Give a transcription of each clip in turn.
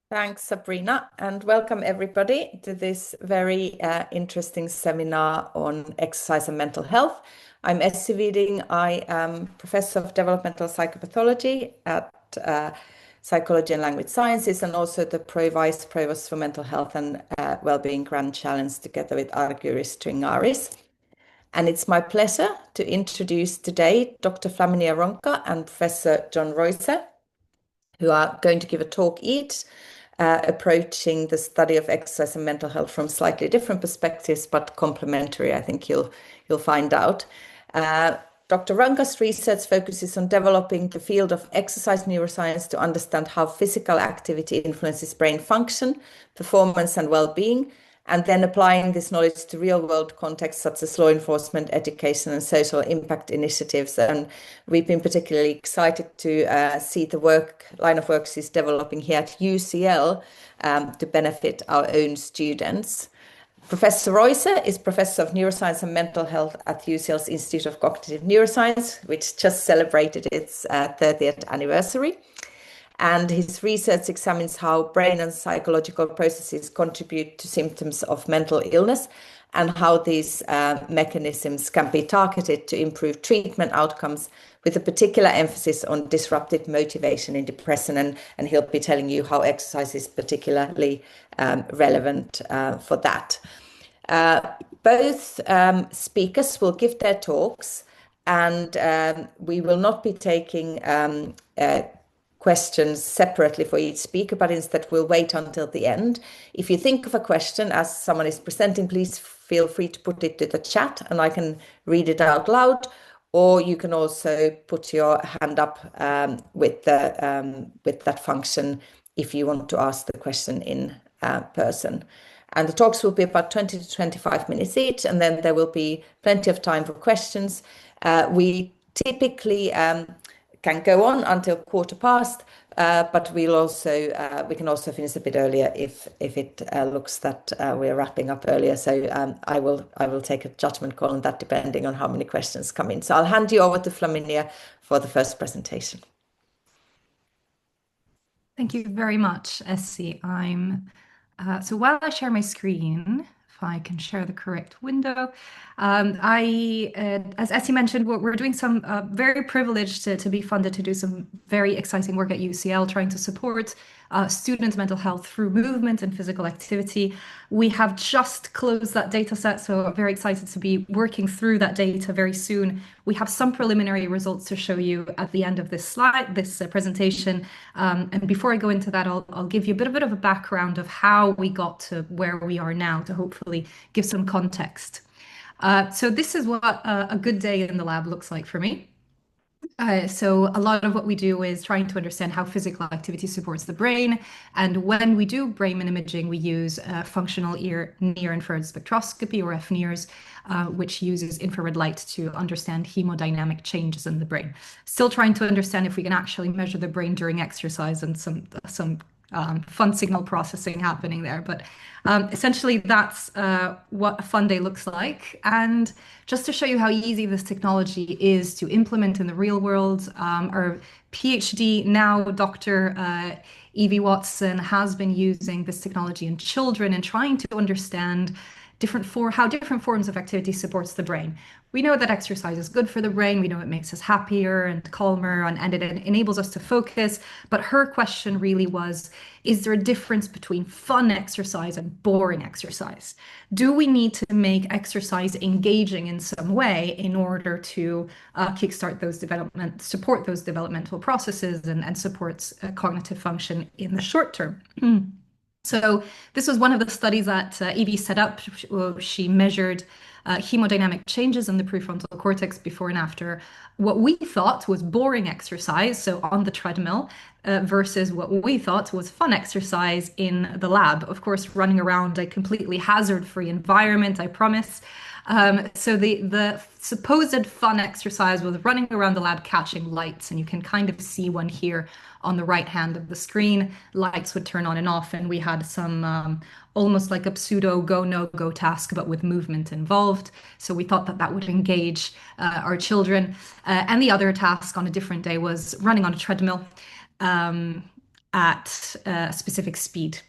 Thanks, Sabrina, and welcome everybody to this very interesting seminar on exercise and mental health. I'm Essi Viding. I am Professor of Developmental Psychopathology at Psychology and Language Sciences, and also the Vice Provost for Mental Health and Wellbeing Grand Challenge together with Arguris Tringaris. And it's my pleasure to introduce today Dr. Flaminia Ronca and Professor John Roiser, who are going to give a talk each, approaching the study of exercise and mental health from slightly different perspectives, but complementary. I think you'll find out. Dr. Ronca's research focuses on developing the field of exercise neuroscience to understand how physical activity influences brain function, performance, and well-being, and then applying this knowledge to real-world contexts such as law enforcement, education, and social impact initiatives. And we've been particularly excited to see the line of work she's developing here at UCL to benefit our own students. Professor Roiser is Professor of Neuroscience and Mental Health at UCL's Institute of Cognitive Neuroscience, which just celebrated its 30th anniversary. And his research examines how brain and psychological processes contribute to symptoms of mental illness and how these mechanisms can be targeted to improve treatment outcomes, with a particular emphasis on disrupted motivation in depression. And he'll be telling you how exercise is particularly relevant for that. Both speakers will give their talks, and we will not be taking questions separately for each speaker, but instead we'll wait until the end. If you think of a question as someone is presenting, please feel free to put it to the chat and I can read it out loud. Or you can also put your hand up with that function if you want to ask the question in person. And the talks will be about 20 to 25 minutes each, and then there will be plenty of time for questions. We typically can go on until 1:15, but we can also finish a bit earlier if it looks that we're wrapping up earlier. So I will take a judgment call on that depending on how many questions come in. So I'll hand you over to Flaminia for the first presentation. Thank you very much, Essi. So while I share my screen, if I can share the correct window, as Essi mentioned, we're doing some very privileged to be funded to do some very exciting work at UCL, trying to support students' mental health through movement and physical activity. We have just closed that data set, so I'm very excited to be working through that data very soon. We have some preliminary results to show you at the end of this presentation. And before I go into that, I'll give you a bit of a background of how we got to where we are now to hopefully give some context. So this is what a good day in the lab looks like for me. So a lot of what we do is trying to understand how physical activity supports the brain. And when we do brain imaging, we use functional near-infrared spectroscopy, or FNIRS, which uses infrared light to understand hemodynamic changes in the brain. Still trying to understand if we can actually measure the brain during exercise, and some fun signal processing happening there. But essentially, that's what a fun day looks like. And just to show you how easy this technology is to implement in the real world, our PhD, now Dr. Evie Watson, has been using this technology in children and trying to understand how different forms of activity supports the brain. We know that exercise is good for the brain. We know it makes us happier and calmer, and it enables us to focus. But her question really was, is there a difference between fun exercise and boring exercise? Do we need to make exercise engaging in some way in order to support those developmental processes and supports cognitive function in the short term? So this was one of the studies that Evie set up. She measured hemodynamic changes in the prefrontal cortex before and after what we thought was boring exercise, so on the treadmill, versus what we thought was fun exercise in the lab. Of course, running around a completely hazard-free environment, I promise. So the supposed fun exercise was running around the lab catching lights, and you can kind of see one here on the right hand of the screen. Lights would turn on and off, and we had some almost like a pseudo go-no-go task, but with movement involved. So we thought that would engage our children. And the other task on a different day was running on a treadmill. at a specific speed.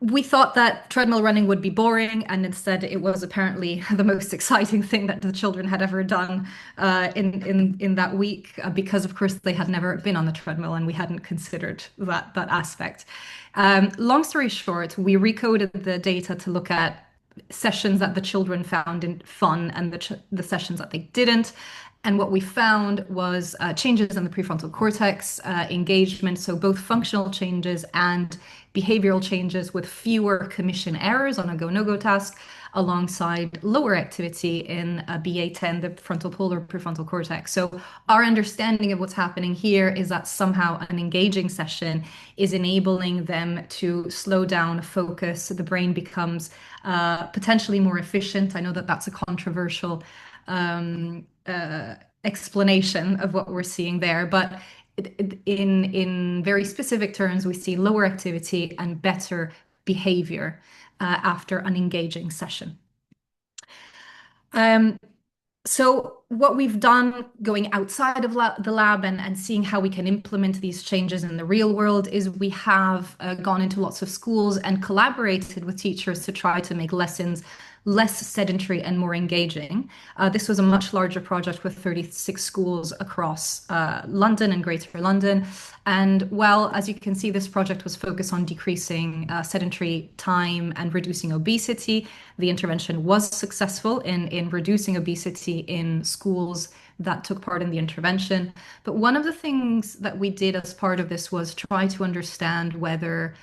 We thought that treadmill running would be boring, and instead it was apparently the most exciting thing that the children had ever done in that week, because of course they had never been on the treadmill and we hadn't considered that aspect. Long story short, we recoded the data to look at sessions that the children found fun and the sessions that they didn't. And what we found was changes in the prefrontal cortex, engagement, so both functional changes and behavioral changes with fewer commission errors on a go-no-go task, alongside lower activity in BA10, the frontal pole or prefrontal cortex. So our understanding of what's happening here is that somehow an engaging session is enabling them to slow down, focus. The brain becomes potentially more efficient. I know that that's a controversial explanation of what we're seeing there, but in very specific terms, we see lower activity and better behavior after an engaging session. So what we've done going outside of the lab and seeing how we can implement these changes in the real world is we have gone into lots of schools and collaborated with teachers to try to make lessons less sedentary and more engaging. This was a much larger project with 36 schools across London and Greater London. And well, as you can see, this project was focused on decreasing sedentary time and reducing obesity. The intervention was successful in reducing obesity in schools that took part in the intervention. But one of the things that we did as part of this was try to understand whether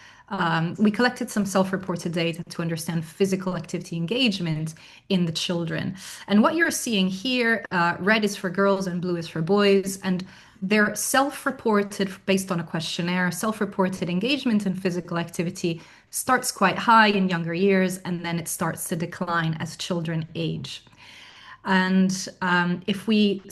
we collected some self-reported data to understand physical activity engagement in the children. And what you're seeing here, red is for girls and blue is for boys, and they're self-reported based on a questionnaire. Self-reported engagement in physical activity starts quite high in younger years, and then it starts to decline as children age. And if we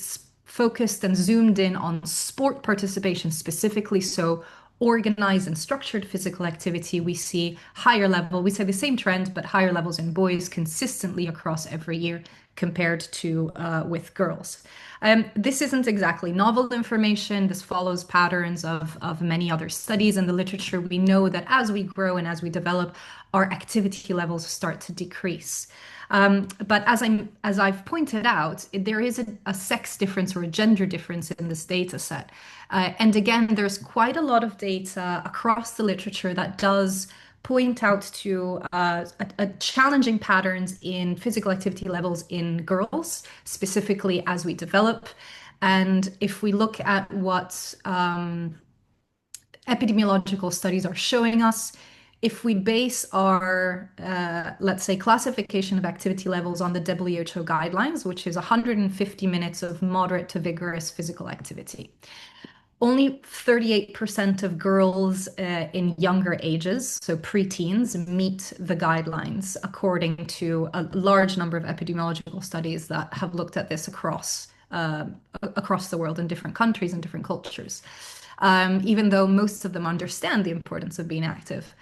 focused and zoomed in on sport participation specifically, so organized and structured physical activity, we see higher level, we say the same trend, but higher levels in boys consistently across every year compared to with girls. This isn't exactly novel information. This follows patterns of many other studies in the literature. We know that as we grow and as we develop, our activity levels start to decrease. But as I've pointed out, there is a sex difference or a gender difference in this data set. And again, there's quite a lot of data across the literature that does point out to challenging patterns in physical activity levels in girls, specifically as we develop. And if we look at what epidemiological studies are showing us, if we base our, let's say, classification of activity levels on the WHO guidelines, which is 150 minutes of moderate to vigorous physical activity, only 38% of girls in younger ages, so preteens, meet the guidelines, according to a large number of epidemiological studies that have looked at this across the world in different countries and different cultures, even though most of them understand the importance of being active.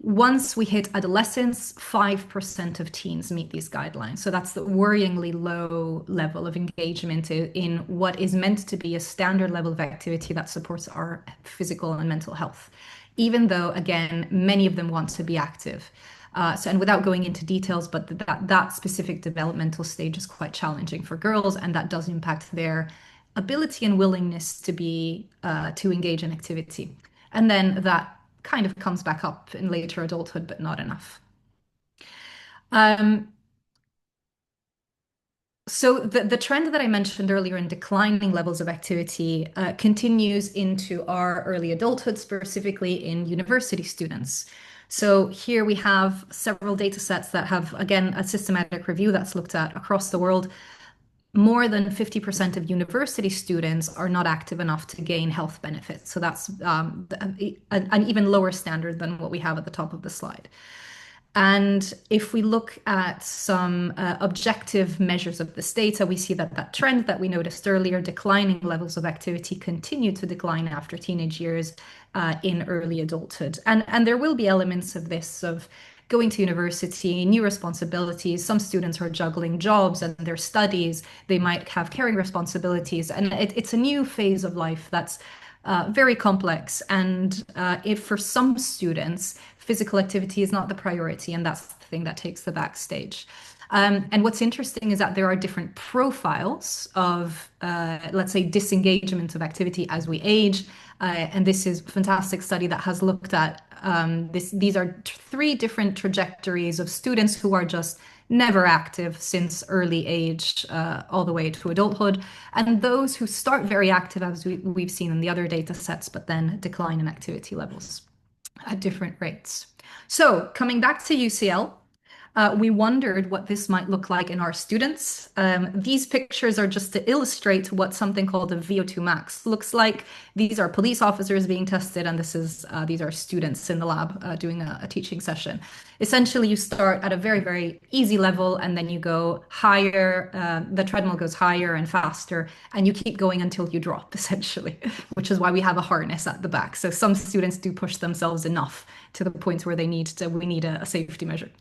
Once we hit adolescence, 5% of teens meet these guidelines. So that's the worryingly low level of engagement in what is meant to be a standard level of activity that supports our physical and mental health, even though, again, many of them want to be active. And without going into details, but that specific developmental stage is quite challenging for girls, and that does impact their ability and willingness to engage in activity. And then that kind of comes back up in later adulthood, but not enough. So the trend that I mentioned earlier in declining levels of activity continues into our early adulthood, specifically in university students. So here we have several data sets that have, again, a systematic review that's looked at across the world. More than 50% of university students are not active enough to gain health benefits. So that's an even lower standard than what we have at the top of the slide. And if we look at some objective measures of this data, we see that that trend that we noticed earlier, declining levels of activity, continue to decline after teenage years in early adulthood. And there will be elements of this, of going to university, new responsibilities. Some students are juggling jobs and their studies. They might have caring responsibilities. And it's a new phase of life that's very complex. And if for some students, physical activity is not the priority, and that's the thing that takes the backstage. And what's interesting is that there are different profiles of, let's say, disengagement of activity as we age. And this is a fantastic study that has looked at these are three different trajectories of students who are just never active since early age all the way to adulthood, and those who start very active, as we've seen in the other data sets, but then decline in activity levels at different rates. So coming back to UCL, we wondered what this might look like in our students. These pictures are just to illustrate what something called a VO2 max looks like. These are police officers being tested, and these are students in the lab doing a teaching session. Essentially, you start at a very, very easy level, and then you go higher. The treadmill goes higher and faster, and you keep going until you drop, essentially, which is why we have a harness at the back. So some students do push themselves enough to the point where we need a safety measure.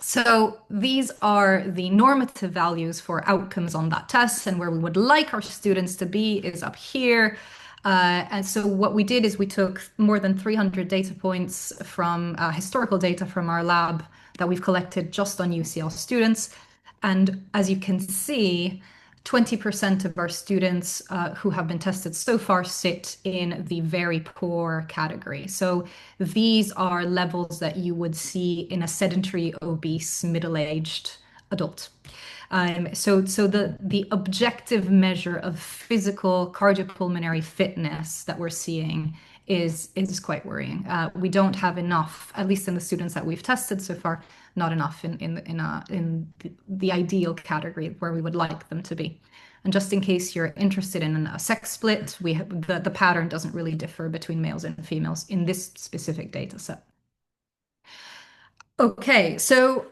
So these are the normative values for outcomes on that test, and where we would like our students to be is up here. And so what we did is we took more than 300 data points from historical data from our lab that we've collected just on UCL students. And as you can see, 20% of our students who have been tested so far sit in the very poor category. So these are levels that you would see in a sedentary, obese, middle-aged adult. So the objective measure of physical cardiopulmonary fitness that we're seeing is quite worrying. We don't have enough, at least in the students that we've tested so far, not enough in the ideal category where we would like them to be. And just in case you're interested in a sex split, the pattern doesn't really differ between males and females in this specific data set. Okay, so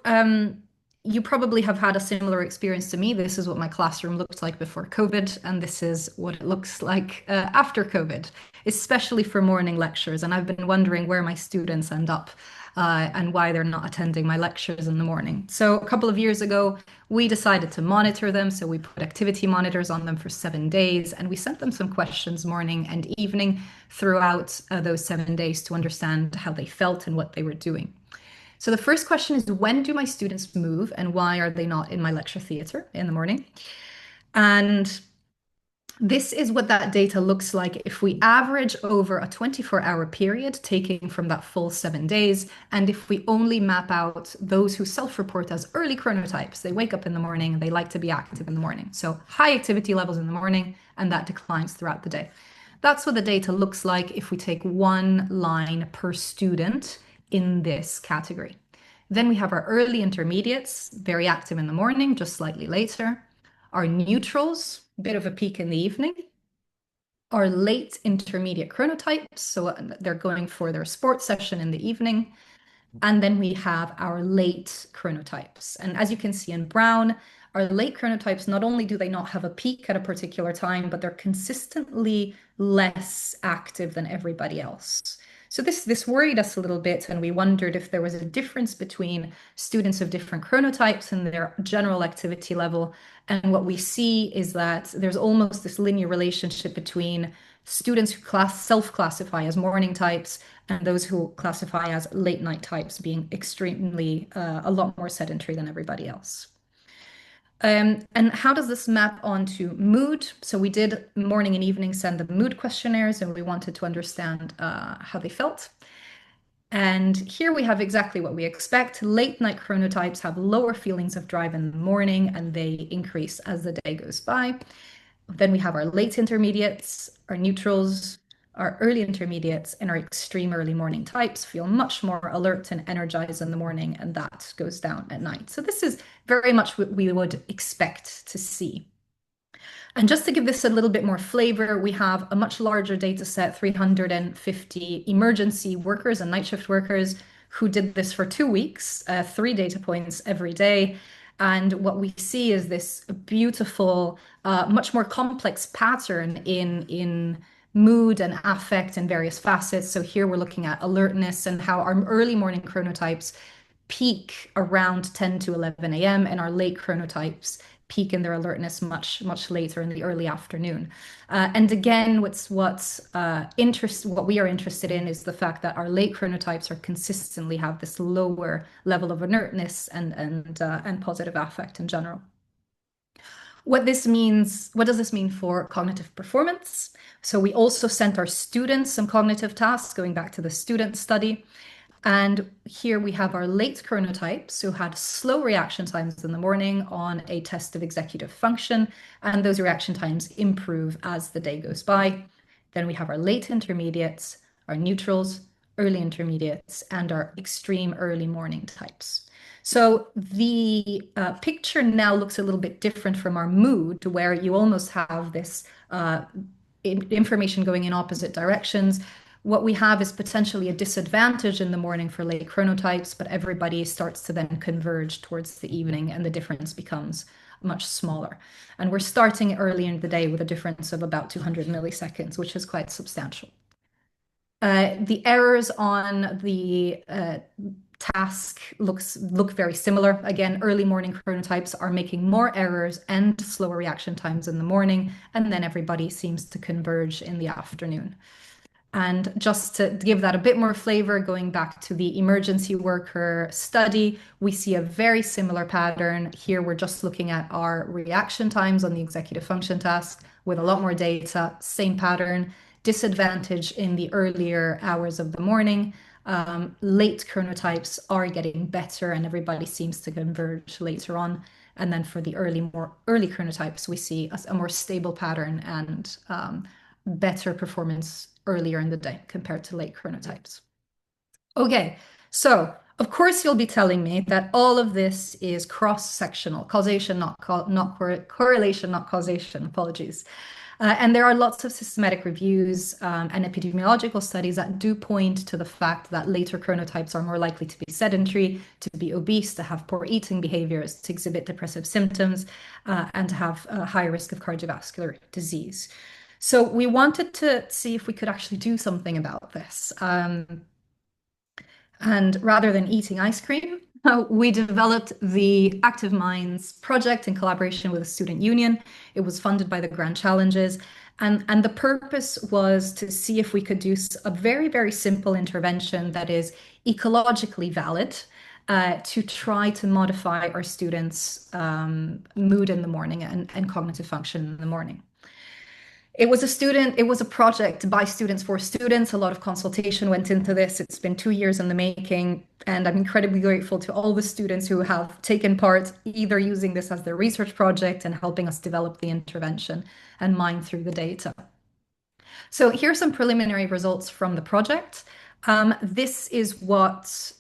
you probably have had a similar experience to me. This is what my classroom looked like before COVID, and this is what it looks like after COVID, especially for morning lectures. And I've been wondering where my students end up and why they're not attending my lectures in the morning. So a couple of years ago, we decided to monitor them. So we put activity monitors on them for 7 days, and we sent them some questions morning and evening throughout those 7 days to understand how they felt and what they were doing. So the first question is, when do my students move and why are they not in my lecture theater in the morning? And this is what that data looks like if we average over a 24-hour period, taking from that full 7 days. And if we only map out those who self-report as early chronotypes, they wake up in the morning and they like to be active in the morning. So high activity levels in the morning, and that declines throughout the day. That's what the data looks like if we take one line per student in this category. Then we have our early intermediates, very active in the morning, just slightly later. Our neutrals, bit of a peak in the evening. Our late intermediate chronotypes, so they're going for their sports session in the evening. And then we have our late chronotypes. And as you can see in brown, our late chronotypes, not only do they not have a peak at a particular time, but they're consistently less active than everybody else. So this worried us a little bit, and we wondered if there was a difference between students of different chronotypes and their general activity level. And what we see is that there's almost this linear relationship between students who self-classify as morning types and those who classify as late night types being extremely, a lot more sedentary than everybody else. And how does this map onto mood? So we did morning and evening send the mood questionnaires, and we wanted to understand how they felt. And here we have exactly what we expect. Late night chronotypes have lower feelings of drive in the morning, and they increase as the day goes by. Then we have our late intermediates, our neutrals, our early intermediates, and our extreme early morning types feel much more alert and energized in the morning, and that goes down at night. So this is very much what we would expect to see. And just to give this a little bit more flavor, we have a much larger data set, 350 emergency workers and night shift workers who did this for 2 weeks, 3 data points every day. And what we see is this beautiful, much more complex pattern in mood and affect and various facets. So here we're looking at alertness and how our early morning chronotypes peak around 10 to 11 a.m. and our late chronotypes peak in their alertness much later in the early afternoon. And again, what we are interested in is the fact that our late chronotypes are consistently have this lower level of alertness and positive affect in general. What does this mean for cognitive performance? So we also sent our students some cognitive tasks, going back to the student study. And here we have our late chronotypes who had slow reaction times in the morning on a test of executive function, and those reaction times improve as the day goes by. Then we have our late intermediates, our neutrals, early intermediates, and our extreme early morning types. So the picture now looks a little bit different from our mood, where you almost have this information going in opposite directions. What we have is potentially a disadvantage in the morning for late chronotypes, but everybody starts to then converge towards the evening and the difference becomes much smaller. And we're starting early in the day with a difference of about 200 milliseconds, which is quite substantial. The errors on the task look very similar. Again, early morning chronotypes are making more errors and slower reaction times in the morning, and then everybody seems to converge in the afternoon. And just to give that a bit more flavor, going back to the emergency worker study, we see a very similar pattern. Here we're just looking at our reaction times on the executive function task with a lot more data, same pattern. Disadvantage in the earlier hours of the morning. Late chronotypes are getting better and everybody seems to converge later on. And then for the more early chronotypes, we see a more stable pattern and better performance earlier in the day compared to late chronotypes. Okay, so of course you'll be telling me that all of this is cross-sectional, causation, not correlation, not causation, apologies. And there are lots of systematic reviews and epidemiological studies that do point to the fact that later chronotypes are more likely to be sedentary, to be obese, to have poor eating behaviors, to exhibit depressive symptoms, and to have a high risk of cardiovascular disease. So we wanted to see if we could actually do something about this. And rather than eating ice cream, we developed the Active Minds project in collaboration with the student union. It was funded by the Grand Challenges. And the purpose was to see if we could do a very, very simple intervention that is ecologically valid to try to modify our students' mood in the morning and cognitive function in the morning. It was a project by students for students. A lot of consultation went into this. It's been 2 years in the making, and I'm incredibly grateful to all the students who have taken part, either using this as their research project and helping us develop the intervention and mine through the data. So here's some preliminary results from the project. This is what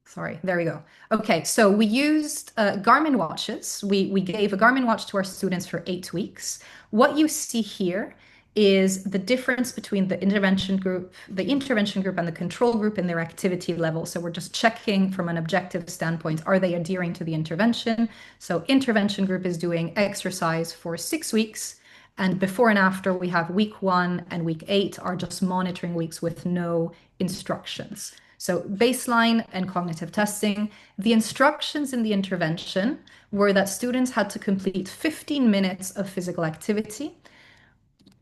Sorry, there we go. Okay, so we used Garmin watches. We gave a Garmin watch to our students for 8 weeks. What you see here is the difference between the intervention group and the control group in their activity level. So we're just checking from an objective standpoint, are they adhering to the intervention? So intervention group is doing exercise for 6 weeks. And before and after, we have week 1 and week 8 are just monitoring weeks with no instructions. So baseline and cognitive testing. The instructions in the intervention were that students had to complete 15 minutes of physical activity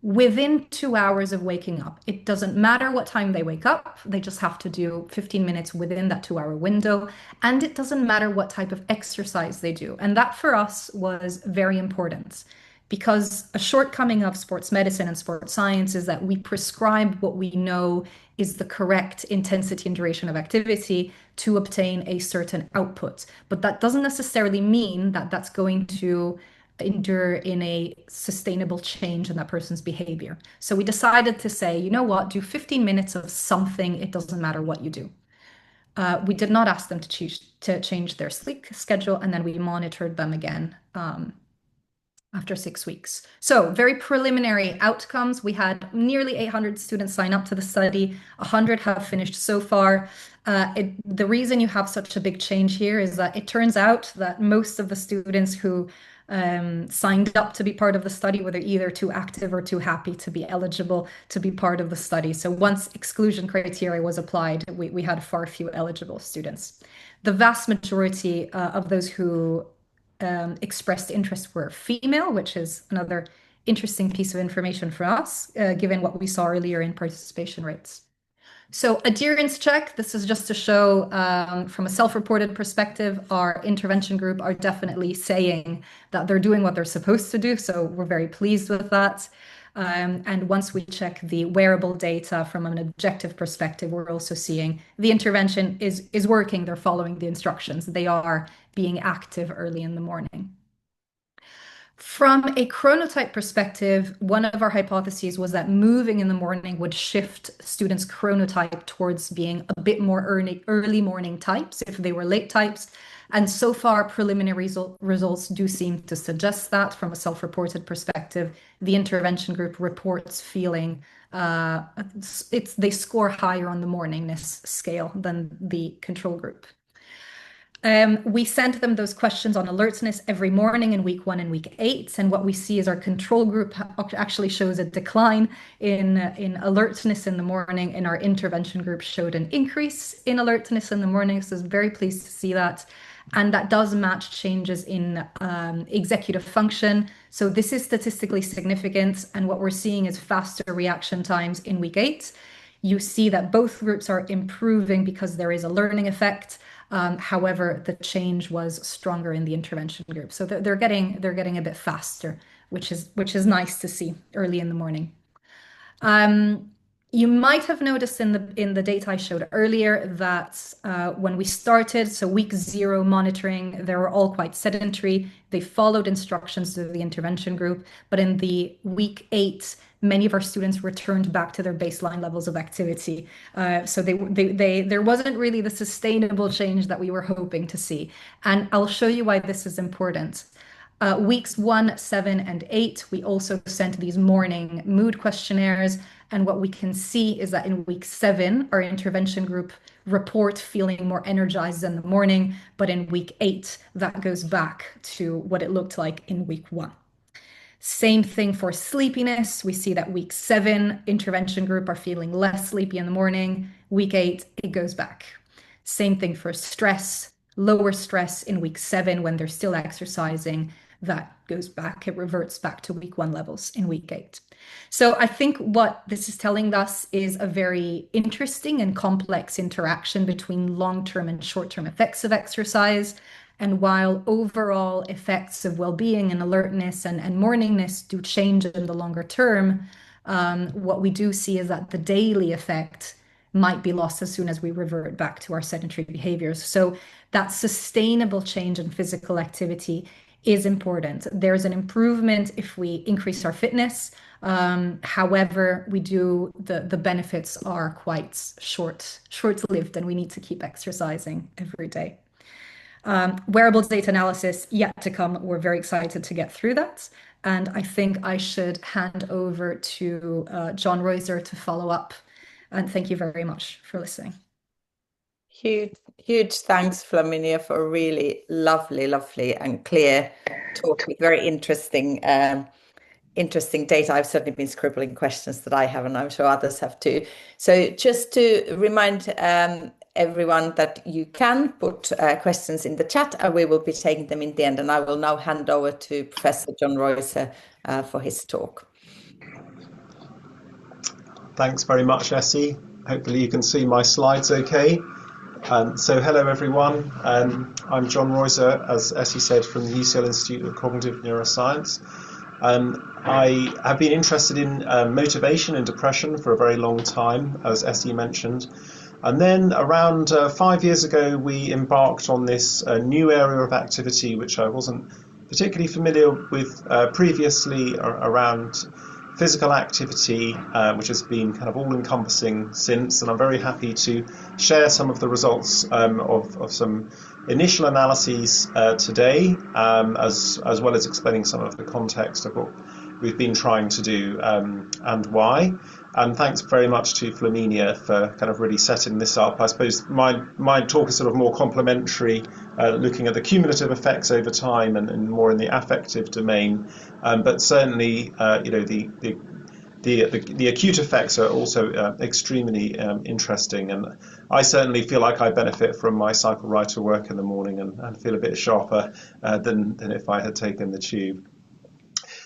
within 2 hours of waking up. It doesn't matter what time they wake up, they just have to do 15 minutes within that 2-hour window. And it doesn't matter what type of exercise they do. And that for us was very important, because a shortcoming of sports medicine and sports science is that we prescribe what we know is the correct intensity and duration of activity to obtain a certain output. But that doesn't necessarily mean that that's going to endure in a sustainable change in that person's behavior. So we decided to say, you know what, do 15 minutes of something, it doesn't matter what you do. We did not ask them to change their sleep schedule, and then we monitored them again after 6 weeks. So very preliminary outcomes. We had nearly 800 students sign up to the study. 100 have finished so far. The reason you have such a big change here is that it turns out that most of the students who signed up to be part of the study were either too active or too happy to be eligible to be part of the study. So once exclusion criteria was applied, we had far few eligible students. The vast majority of those who expressed interest were female, which is another interesting piece of information for us, given what we saw earlier in participation rates. So adherence check, this is just to show from a self-reported perspective, our intervention group are definitely saying that they're doing what they're supposed to do. So we're very pleased with that. And once we check the wearable data from an objective perspective, we're also seeing the intervention is working. They're following the instructions. They are being active early in the morning. From a chronotype perspective, one of our hypotheses was that moving in the morning would shift students' chronotype towards being a bit more early morning types if they were late types. And so far, preliminary results do seem to suggest that from a self-reported perspective, the intervention group reports feeling they score higher on the morningness scale than the control group. We sent them those questions on alertness every morning in week 1 and week 8. And what we see is our control group actually shows a decline in alertness in the morning, and our intervention group showed an increase in alertness in the morning. So I was very pleased to see that. And that does match changes in executive function. So this is statistically significant. And what we're seeing is faster reaction times in week 8. You see that both groups are improving because there is a learning effect. However, the change was stronger in the intervention group. So they're getting a bit faster, which is nice to see early in the morning. You might have noticed in the data I showed earlier that when we started, so week 0 monitoring, they were all quite sedentary. They followed instructions to the intervention group, but in the week 8, many of our students returned back to their baseline levels of activity. So there wasn't really the sustainable change that we were hoping to see. And I'll show you why this is important. Weeks 1, 7, and 8, we also sent these morning mood questionnaires. And what we can see is that in week 7, our intervention group report feeling more energized in the morning. But in week 8, that goes back to what it looked like in week 1. Same thing for sleepiness. We see that week 7, intervention group are feeling less sleepy in the morning. Week 8, it goes back. Same thing for stress, lower stress in week 7 when they're still exercising. That goes back, it reverts back to week 1 levels in week 8. So I think what this is telling us is a very interesting and complex interaction between long-term and short-term effects of exercise. And while overall effects of well-being and alertness and morningness do change in the longer term, what we do see is that the daily effect might be lost as soon as we revert back to our sedentary behaviors. So that sustainable change in physical activity is important. There's an improvement if we increase our fitness. However, the benefits are quite short-lived, and we need to keep exercising every day. Wearable data analysis yet to come. We're very excited to get through that. And I think I should hand over to John Roiser to follow up. And thank you very much for listening. Huge thanks, Flaminia, for a really lovely and clear talk with very interesting data. I've certainly been scribbling questions that I have, and I'm sure others have too. So just to remind everyone that you can put questions in the chat, and we will be taking them in the end. And I will now hand over to Professor John Roiser for his talk. Thanks very much, Essi. Hopefully you can see my slides okay. So hello everyone, I'm John Roiser, as Essi said, from the UCL Institute of Cognitive Neuroscience. I have been interested in motivation and depression for a very long time, as Essi mentioned. And then around 5 years ago, we embarked on this new area of activity, which I wasn't particularly familiar with previously, around physical activity, which has been kind of all-encompassing since, and I'm very happy to share some of the results of some initial analyses today, as well as explaining some of the context of what we've been trying to do, and why. And thanks very much to Flaminia for kind of really setting this up. I suppose my talk is sort of more complementary, looking at the cumulative effects over time and more in the affective domain. But certainly, the acute effects are also extremely interesting, and I certainly feel like I benefit from my cycle ride to work in the morning and feel a bit sharper than if I had taken the tube.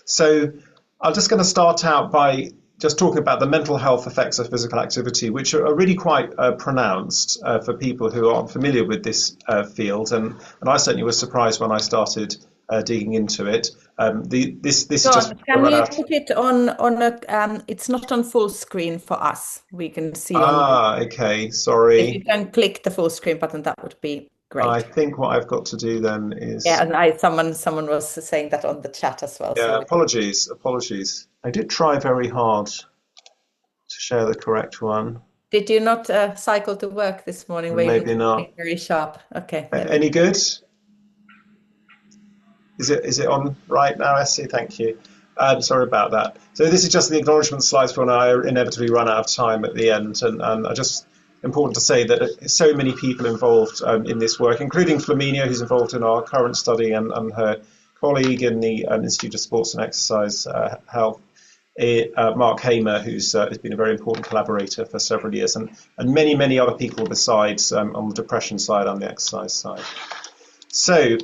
So I'm just going to start out by just talking about the mental health effects of physical activity, which are really quite pronounced for people who aren't familiar with this field, and I certainly was surprised when I started digging into it. This is John, just can you put it on a? It's not on full screen for us. We can see on. Okay, sorry. If you can click the full screen button, that would be great. I think what I've got to do then is. Yeah, and someone was saying that on the chat as well. Yeah, so apologies. I did try very hard to share the correct one. Did you not cycle to work this morning? Maybe not. Very sharp. Okay. Any good? Is it on right now, Essi? Thank you. Sorry about that. So this is just the acknowledgement slides for when I inevitably run out of time at the end, and I just important to say that so many people involved in this work, including Flaminia, who's involved in our current study, and her colleague in the Institute of Sports and Exercise Health, Mark Hamer, who's been a very important collaborator for several years, and many other people besides on the depression side, on the exercise side. So,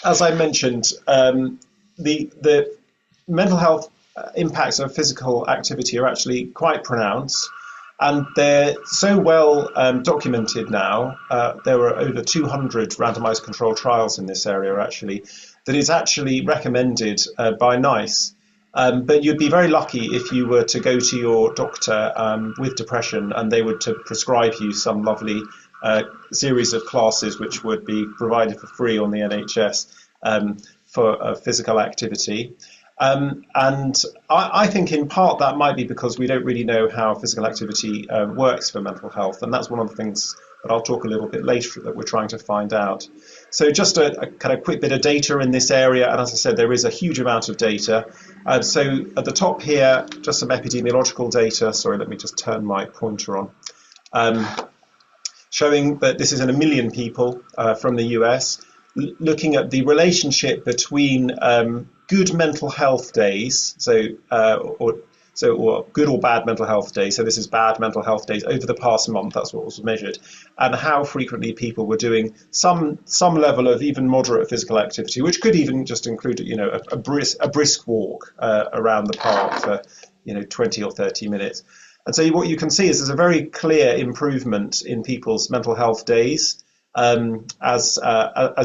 as I mentioned, the mental health impacts of physical activity are actually quite pronounced, and they're so well documented now. There were over 200 randomized controlled trials in this area, actually, that it's actually recommended by NICE. But you'd be very lucky if you were to go to your doctor with depression and they were to prescribe you some lovely series of classes which would be provided for free on the NHS for physical activity. And I think in part that might be because we don't really know how physical activity works for mental health, and that's one of the things that I'll talk a little bit later that we're trying to find out. So just a kind of quick bit of data in this area, and as I said, there is a huge amount of data. So at the top here, just some epidemiological data. Sorry, let me just turn my pointer on. Showing that this is in 1 million people from the US, looking at the relationship between good mental health days, or good or bad mental health days, so this is bad mental health days over the past month, that's what was measured, and how frequently people were doing some level of even moderate physical activity, which could even just include, a brisk walk around the park for, 20 or 30 minutes. And so what you can see is there's a very clear improvement in people's mental health days as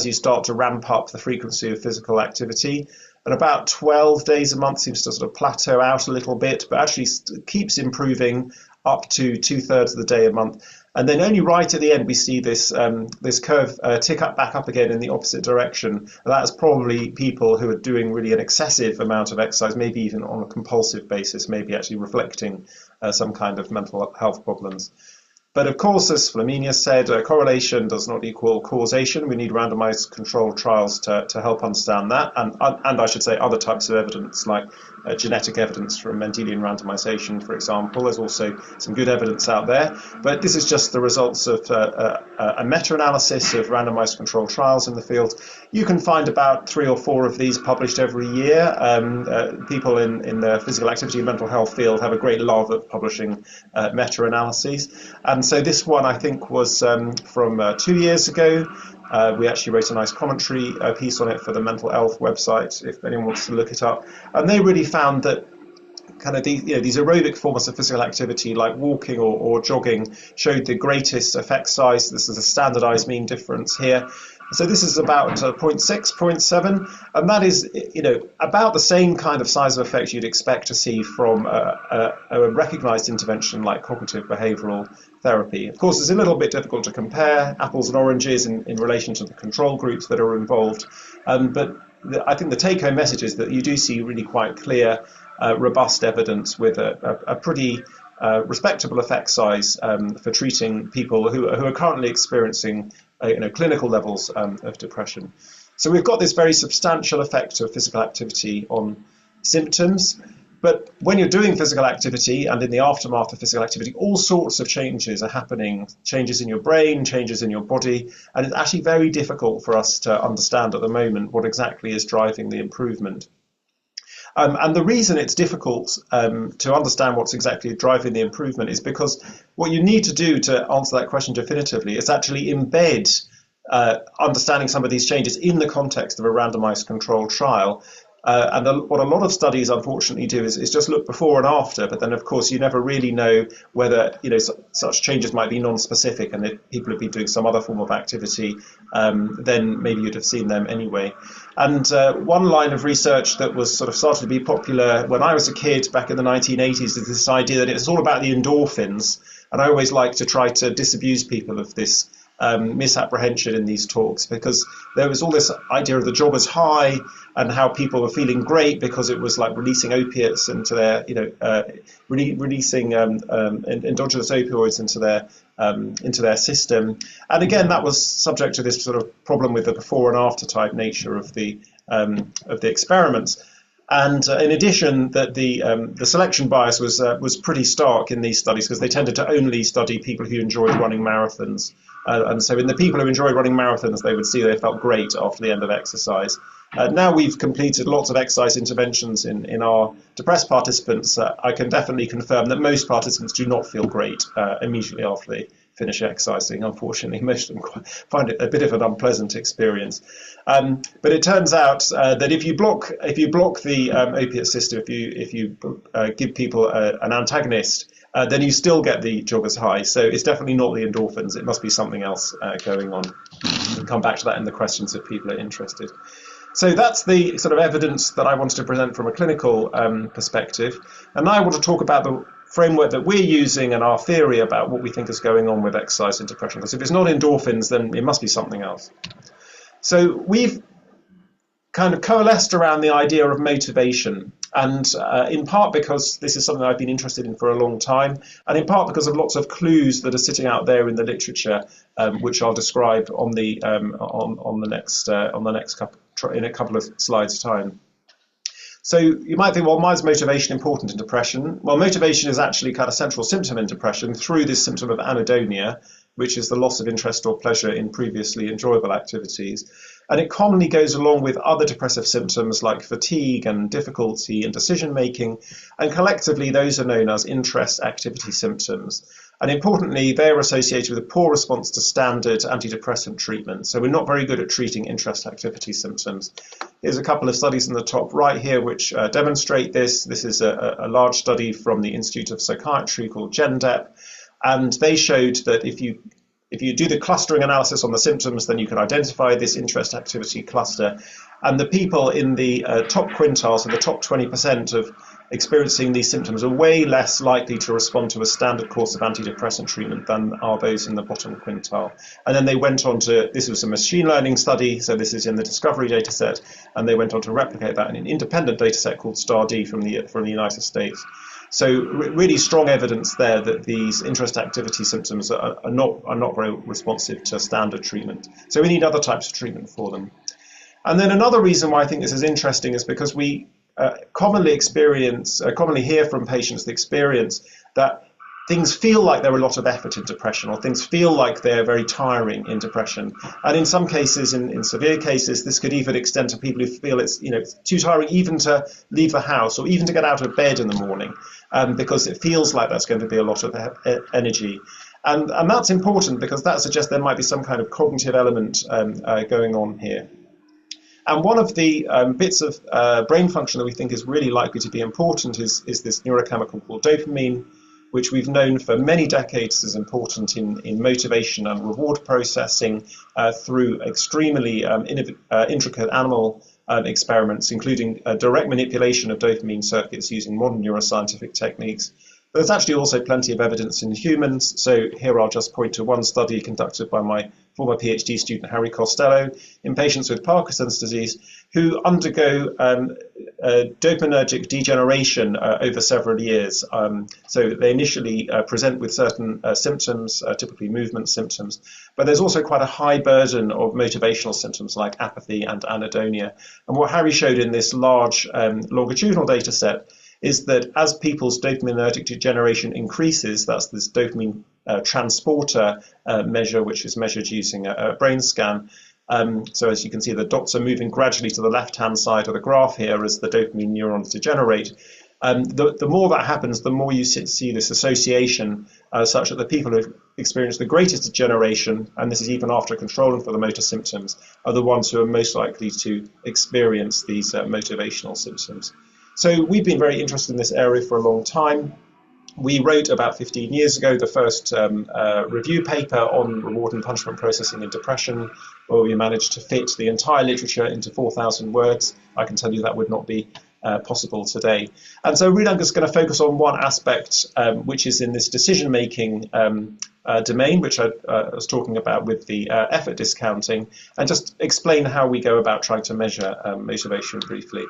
you start to ramp up the frequency of physical activity. And about 12 days a month seems to sort of plateau out a little bit, but actually keeps improving up to 2/3 of the day a month. And then only right at the end we see this curve tick back up again in the opposite direction. And that's probably people who are doing really an excessive amount of exercise, maybe even on a compulsive basis, maybe actually reflecting some kind of mental health problems. But of course, as Flaminia said, correlation does not equal causation. We need randomized controlled trials to help understand that, and I should say other types of evidence like genetic evidence from Mendelian randomization, for example. There's also some good evidence out there, but this is just the results of a meta-analysis of randomized controlled trials in the field. You can find about 3 or 4 of these published every year. People in the physical activity and mental health field have a great love of publishing meta-analyses. And so this one, I think, was from 2 years ago. We actually wrote a nice commentary piece on it for the mental health website, if anyone wants to look it up. And they really found that kind of these aerobic forms of physical activity like walking or jogging showed the greatest effect size. This is a standardized mean difference here. So this is about 0.6, 0.7, and that is, about the same kind of size of effect you'd expect to see from a recognized intervention like cognitive behavioral therapy. Of course, it's a little bit difficult to compare apples and oranges in relation to the control groups that are involved, but I think the take-home message is that you do see really quite clear, robust evidence with a pretty respectable effect size for treating people who are currently experiencing clinical levels of depression. So we've got this very substantial effect of physical activity on symptoms. But when you're doing physical activity and in the aftermath of physical activity, all sorts of changes are happening, changes in your brain, changes in your body, and it's actually very difficult for us to understand at the moment what exactly is driving the improvement. And the reason it's difficult to understand what's exactly driving the improvement is because what you need to do to answer that question definitively is actually embed understanding some of these changes in the context of a randomized controlled trial. What a lot of studies unfortunately do is just look before and after, but then of course you never really know whether such changes might be non-specific, and if people have been doing some other form of activity, then maybe you'd have seen them anyway. And one line of research that was sort of started to be popular when I was a kid back in the 1980s is this idea that it's all about the endorphins, and I always like to try to disabuse people of this misapprehension in these talks, because there was all this idea of the jobber's high and how people were feeling great because it was like releasing opiates into their, releasing endogenous opioids into their system. And again, that was subject to this sort of problem with the before and after type nature of the experiments. And in addition, that the selection bias was pretty stark in these studies, because they tended to only study people who enjoyed running marathons. And so in the people who enjoyed running marathons, they would see they felt great after the end of exercise. Now we've completed lots of exercise interventions in our depressed participants. I can definitely confirm that most participants do not feel great immediately after they finish exercising. Unfortunately, most of them find it a bit of an unpleasant experience. But it turns out that if you block the opiate system, if you give people an antagonist, then you still get the jogger's high. So it's definitely not the endorphins. It must be something else going on. We'll come back to that in the questions if people are interested. So that's the sort of evidence that I wanted to present from a clinical perspective. And now I want to talk about the framework that we're using and our theory about what we think is going on with exercise and depression. Because if it's not endorphins, then it must be something else. So we've kind of coalesced around the idea of motivation, and in part because this is something I've been interested in for a long time, and in part because of lots of clues that are sitting out there in the literature, which I'll describe on the next couple of slides' time. So you might think, well, why is motivation important in depression? Well, motivation is actually kind of a central symptom in depression through this symptom of anhedonia, which is the loss of interest or pleasure in previously enjoyable activities. And it commonly goes along with other depressive symptoms like fatigue and difficulty in decision making. And collectively, those are known as interest activity symptoms. And importantly, they're associated with a poor response to standard antidepressant treatment. So we're not very good at treating interest activity symptoms. Here's a couple of studies in the top right here which demonstrate this. This is a large study from the Institute of Psychiatry called GenDep. And they showed that if you do the clustering analysis on the symptoms, then you can identify this interest activity cluster. And the people in the top quintile, so the top 20% of experiencing these symptoms, are way less likely to respond to a standard course of antidepressant treatment than are those in the bottom quintile. And then they went on to, this was a machine learning study, so this is in the Discovery data set, and they went on to replicate that in an independent data set called STAR-D from the United States. So really strong evidence there that these interest activity symptoms are not very responsive to standard treatment. So we need other types of treatment for them. And then another reason why I think this is interesting is because we commonly hear from patients the experience that things feel like there are a lot of effort in depression, or things feel like they're very tiring in depression. And in some cases, in severe cases, this could even extend to people who feel it's too tiring even to leave the house or even to get out of bed in the morning, because it feels like that's going to be a lot of energy. And that's important because that suggests there might be some kind of cognitive element going on here. And one of the bits of brain function that we think is really likely to be important is this neurochemical called dopamine, which we've known for many decades is important in motivation and reward processing through extremely intricate animal experiments, including direct manipulation of dopamine circuits using modern neuroscientific techniques. But there's actually also plenty of evidence in humans. So here I'll just point to one study conducted by my former PhD student Harry Costello in patients with Parkinson's disease who undergo dopaminergic degeneration over several years. So they initially present with certain symptoms, typically movement symptoms, but there's also quite a high burden of motivational symptoms like apathy and anhedonia. And what Harry showed in this large longitudinal data set is that as people's dopaminergic degeneration increases, that's this dopamine transporter measure, which is measured using a brain scan. So as you can see, the dots are moving gradually to the left-hand side of the graph here as the dopamine neurons degenerate. The more that happens, the more you see this association such that the people who experience the greatest degeneration, and this is even after controlling for the motor symptoms, are the ones who are most likely to experience these motivational symptoms. So we've been very interested in this area for a long time. We wrote about 15 years ago the first review paper on reward and punishment processing in depression, where we managed to fit the entire literature into 4,000 words. I can tell you that would not be possible today. And so really I'm just going to focus on one aspect, which is in this decision-making domain, which I was talking about with the effort discounting, and just explain how we go about trying to measure motivation briefly.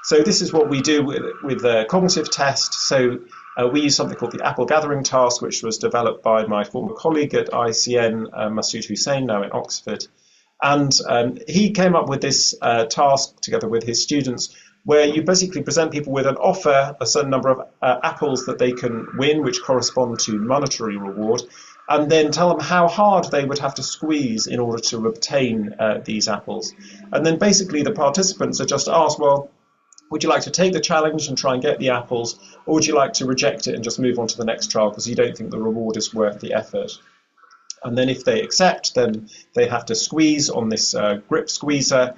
So this is what we do with a cognitive test. So we use something called the apple gathering task, which was developed by my former colleague at ICN, Masood Hussain, now in Oxford. And he came up with this task together with his students, where you basically present people with an offer, a certain number of apples that they can win, which correspond to monetary reward, and then tell them how hard they would have to squeeze in order to obtain these apples. And then basically the participants are just asked, well, would you like to take the challenge and try and get the apples, or would you like to reject it and just move on to the next trial because you don't think the reward is worth the effort? And then if they accept, then they have to squeeze on this grip squeezer,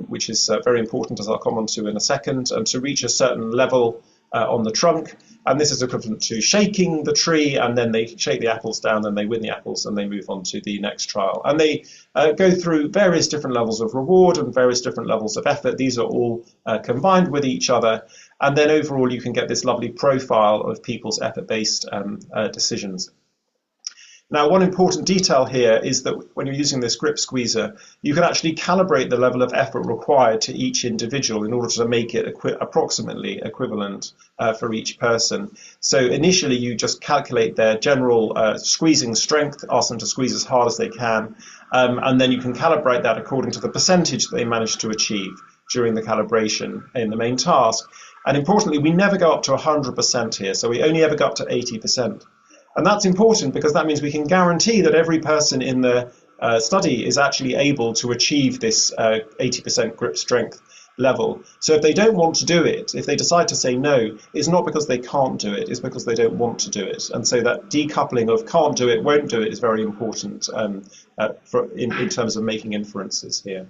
which is very important, as I'll come on to in a second, and to reach a certain level on the trunk. And this is equivalent to shaking the tree, and then they shake the apples down, and they win the apples, and they move on to the next trial. And they go through various different levels of reward and various different levels of effort. These are all combined with each other. And then overall, you can get this lovely profile of people's effort-based decisions. Now, one important detail here is that when you're using this grip squeezer, you can actually calibrate the level of effort required to each individual in order to make it approximately equivalent for each person. So initially, you just calculate their general squeezing strength, ask them to squeeze as hard as they can, and then you can calibrate that according to the percentage that they manage to achieve during the calibration in the main task. And importantly, we never go up to 100% here, so we only ever go up to 80%. And that's important because that means we can guarantee that every person in the study is actually able to achieve this 80% grip strength level. So if they don't want to do it, if they decide to say no, it's not because they can't do it, it's because they don't want to do it. And so that decoupling of can't do it, won't do it is very important in terms of making inferences here.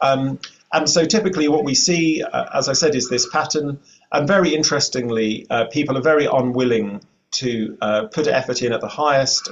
And so typically what we see, as I said, is this pattern. And very interestingly, people are very unwilling to put effort in at the highest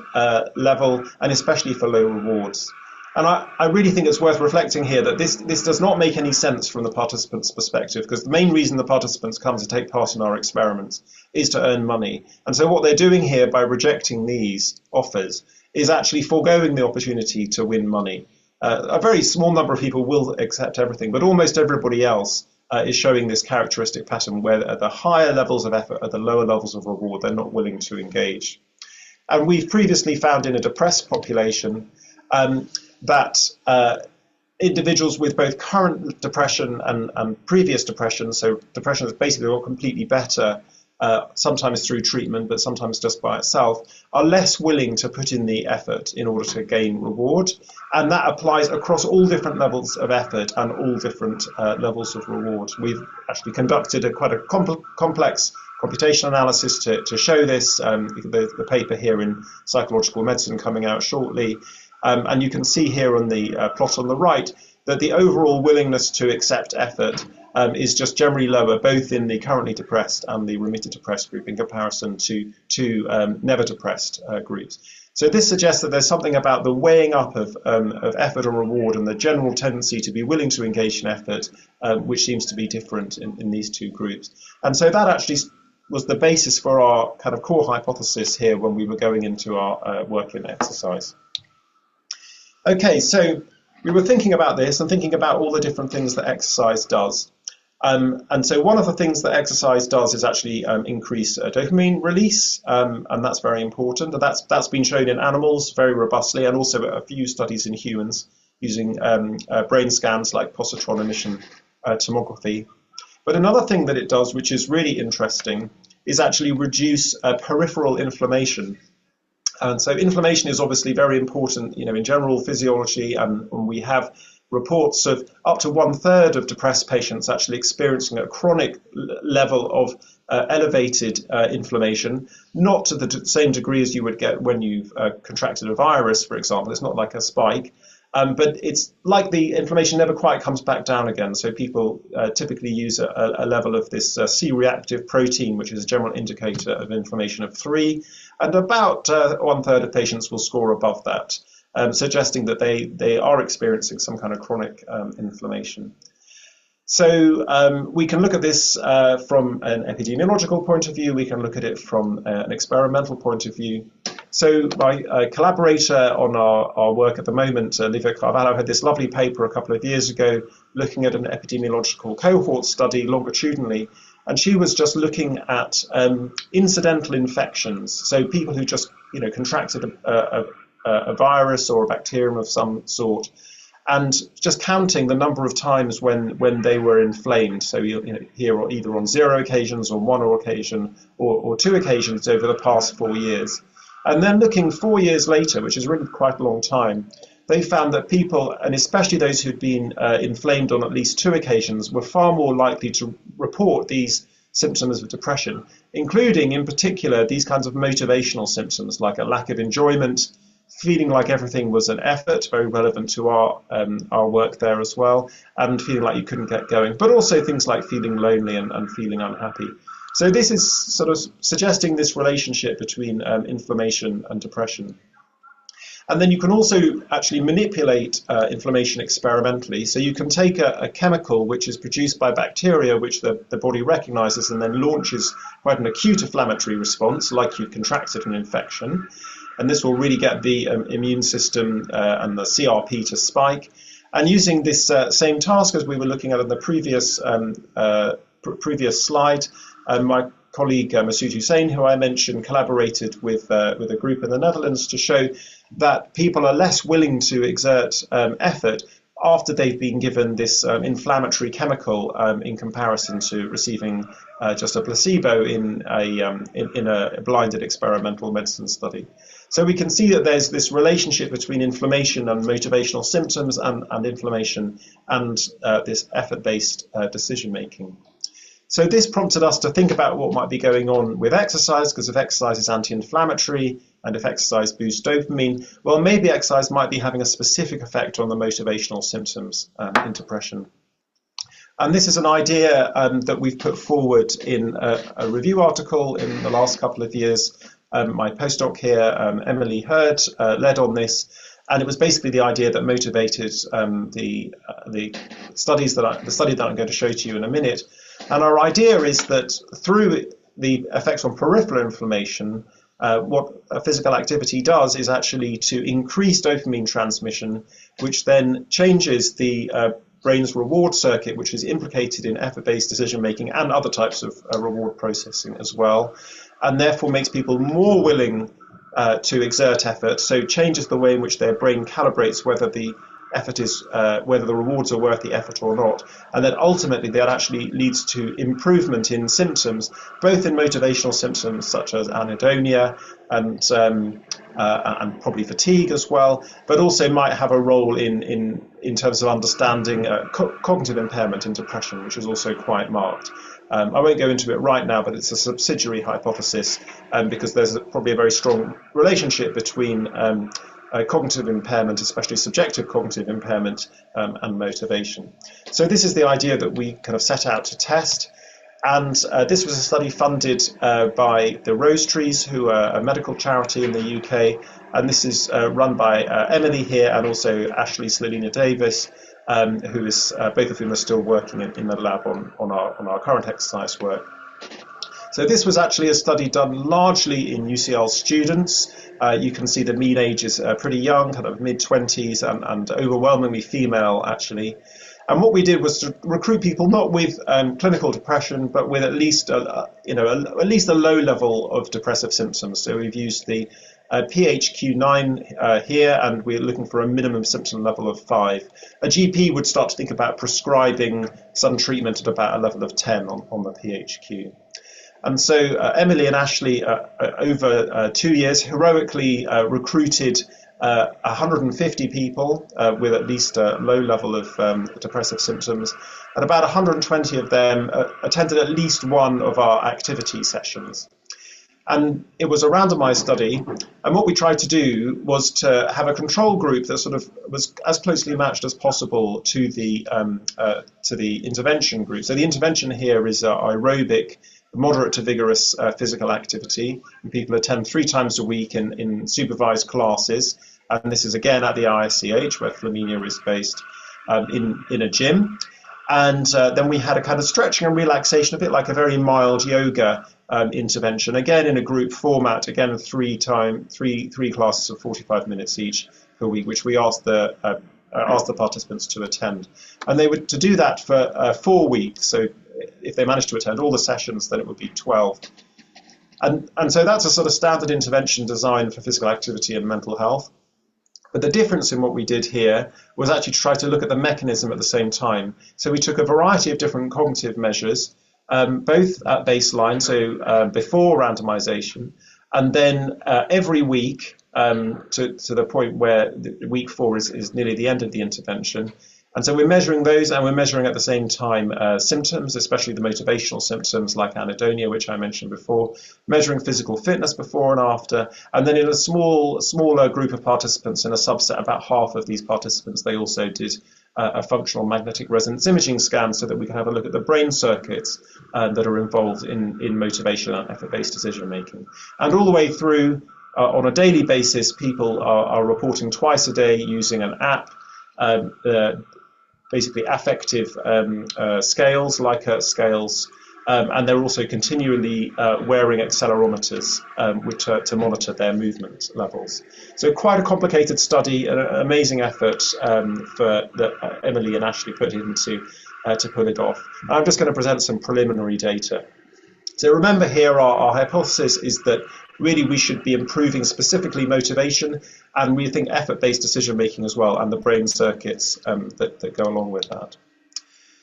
level, and especially for low rewards. And I really think it's worth reflecting here that this does not make any sense from the participants' perspective, because the main reason the participants come to take part in our experiments is to earn money. And so what they're doing here by rejecting these offers is actually foregoing the opportunity to win money. A very small number of people will accept everything, but almost everybody else is showing this characteristic pattern where at the higher levels of effort, at the lower levels of reward, they're not willing to engage. And we've previously found in a depressed population that individuals with both current depression and previous depression, so depression that's basically got completely better, sometimes through treatment, but sometimes just by itself, are less willing to put in the effort in order to gain reward. And that applies across all different levels of effort and all different levels of reward. We've actually conducted quite a complex computational analysis to show this, the paper here in Psychological Medicine coming out shortly. And you can see here on the plot on the right that the overall willingness to accept effort is just generally lower, both in the currently depressed and the remitted depressed group in comparison to never depressed groups. So this suggests that there's something about the weighing up of effort or reward and the general tendency to be willing to engage in effort, which seems to be different in these two groups. And so that actually was the basis for our kind of core hypothesis here when we were going into our work in exercise. Okay, so we were thinking about this and thinking about all the different things that exercise does. And so one of the things that exercise does is actually increase dopamine release, and that's very important. And that's been shown in animals very robustly, and also a few studies in humans using brain scans like positron emission tomography. But another thing that it does, which is really interesting, is actually reduce peripheral inflammation. And so inflammation is obviously very important, in general physiology, and we have reports of up to 1/3 of depressed patients actually experiencing a chronic level of elevated inflammation, not to the same degree as you would get when you've contracted a virus, for example. It's not like a spike, but it's like the inflammation never quite comes back down again. So people typically use a level of this C-reactive protein, which is a general indicator of inflammation of 3, and about 1/3 of patients will score above that. Suggesting that they are experiencing some kind of chronic inflammation. So we can look at this from an epidemiological point of view. We can look at it from an experimental point of view. So my collaborator on our work at the moment, Livia Carvalho, had this lovely paper a couple of years ago looking at an epidemiological cohort study longitudinally. And she was just looking at incidental infections. So people who just contracted a virus or a bacterium of some sort, and just counting the number of times when they were inflamed. So here, or either on 0 occasions, or 1 occasion, or 2 occasions over the past 4 years. And then looking 4 years later, which is really quite a long time, they found that people, and especially those who'd been inflamed on at least 2 occasions, were far more likely to report these symptoms of depression, including in particular these kinds of motivational symptoms like a lack of enjoyment, feeling like everything was an effort, very relevant to our work there as well, and feeling like you couldn't get going, but also things like feeling lonely and feeling unhappy. So this is sort of suggesting this relationship between inflammation and depression. And then you can also actually manipulate inflammation experimentally. So you can take a chemical which is produced by bacteria, which the body recognizes and then launches quite an acute inflammatory response, like you've contracted an infection. And this will really get the immune system and the CRP to spike. And using this same task as we were looking at in the previous slide, my colleague Masoud Hussein, who I mentioned, collaborated with a group in the Netherlands to show that people are less willing to exert effort after they've been given this inflammatory chemical in comparison to receiving just a placebo in a blinded experimental medicine study. So we can see that there's this relationship between inflammation and motivational symptoms, and inflammation and this effort-based decision-making. So this prompted us to think about what might be going on with exercise, because if exercise is anti-inflammatory and if exercise boosts dopamine, well, maybe exercise might be having a specific effect on the motivational symptoms in depression. And this is an idea that we've put forward in a review article in the last couple of years. My postdoc here, Emily Hurd, led on this, and it was basically the idea that motivated the study that I'm going to show to you in a minute. And our idea is that through the effects on peripheral inflammation, what physical activity does is actually to increase dopamine transmission, which then changes the brain's reward circuit, which is implicated in effort-based decision-making and other types of reward processing as well, and therefore makes people more willing to exert effort, so changes the way in which their brain calibrates whether the effort is, whether the rewards are worth the effort or not. And then ultimately that actually leads to improvement in symptoms, both in motivational symptoms such as anhedonia and probably fatigue as well, but also might have a role in terms of understanding cognitive impairment in depression, which is also quite marked. I won't go into it right now, but it's a subsidiary hypothesis because there's probably a very strong relationship between cognitive impairment, especially subjective cognitive impairment, and motivation. So this is the idea that we kind of set out to test. And this was a study funded by the Rose Trees, who are a medical charity in the UK. And this is run by Emily here and also Ashley Slilina Davis, who is both of whom are still working in the lab on our current exercise work. So this was actually a study done largely in UCL students. You can see the mean age is pretty young, kind of mid-20s, and overwhelmingly female, actually. And what we did was to recruit people not with clinical depression, but with at least at least a low level of depressive symptoms. So we've used the PHQ-9 here, and we're looking for a minimum symptom level of 5. A GP would start to think about prescribing some treatment at about a level of 10 on the PHQ. And so Emily and Ashley, over 2 years, heroically recruited 150 people with at least a low level of depressive symptoms, and about 120 of them attended at least one of our activity sessions. And it was a randomized study, and what we tried to do was to have a control group that sort of was as closely matched as possible to the intervention group. So the intervention here is aerobic, moderate to vigorous physical activity, and people attend 3 times a week in supervised classes, and this is again at the ISCH where Flaminia is based, in a gym. And then we had a kind of stretching and relaxation, a bit like a very mild yoga intervention, again in a group format, again 3 classes of 45 minutes each per week, which we asked the participants to attend. And they were to do that for 4 weeks. So if they managed to attend all the sessions, then it would be 12. And so that's a sort of standard intervention designed for physical activity and mental health. But the difference in what we did here was actually to try to look at the mechanism at the same time. So we took a variety of different cognitive measures, both at baseline, so before randomization, and then every week to the point where week 4 is nearly the end of the intervention. And so we're measuring those, and we're measuring at the same time symptoms, especially the motivational symptoms like anhedonia, which I mentioned before, measuring physical fitness before and after, and then in a smaller group of participants, in a subset, about half of these participants, they also did a functional magnetic resonance imaging scan so that we can have a look at the brain circuits that are involved in motivation and effort-based decision making. And all the way through, on a daily basis, people are reporting twice a day using an app, basically affective scales, Likert scales, and they're also continually wearing accelerometers to monitor their movement levels. So quite a complicated study, an amazing effort that Emily and Ashley put into to pull it off. I'm just going to present some preliminary data. So remember here, our hypothesis is that really we should be improving specifically motivation, and we think effort-based decision-making as well, and the brain circuits that go along with that.